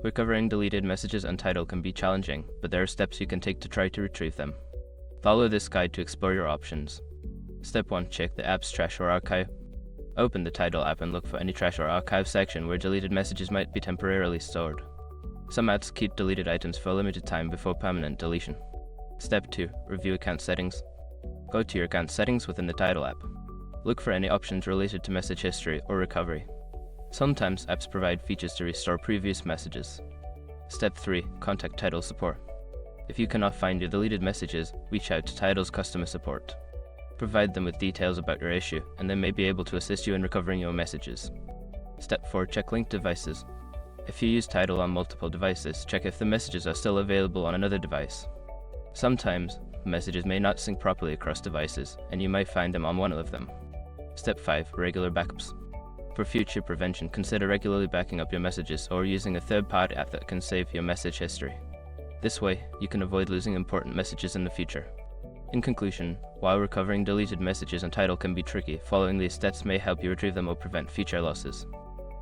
Recovering deleted messages on Tidal can be challenging, but there are steps you can take to try to retrieve them. Follow this guide to explore your options. Step 1. Check the app's trash or archive. Open the Tidal app and look for any trash or archive section where deleted messages might be temporarily stored. Some apps keep deleted items for a limited time before permanent deletion. Step 2. Review account settings. Go to your account settings within the Tidal app. Look for any options related to message history or recovery. Sometimes apps provide features to restore previous messages. Step 3. Contact Tidal support. If you cannot find your deleted messages, reach out to Tidal's customer support. Provide them with details about your issue, and they may be able to assist you in recovering your messages. Step 4. Check linked devices. If you use Tidal on multiple devices, check if the messages are still available on another device. Sometimes, messages may not sync properly across devices, and you might find them on one of them. Step 5. Regular backups. For future prevention, consider regularly backing up your messages or using a third-party app that can save your message history. This way, you can avoid losing important messages in the future. In conclusion, while recovering deleted messages on Tidal can be tricky, following these steps may help you retrieve them or prevent future losses.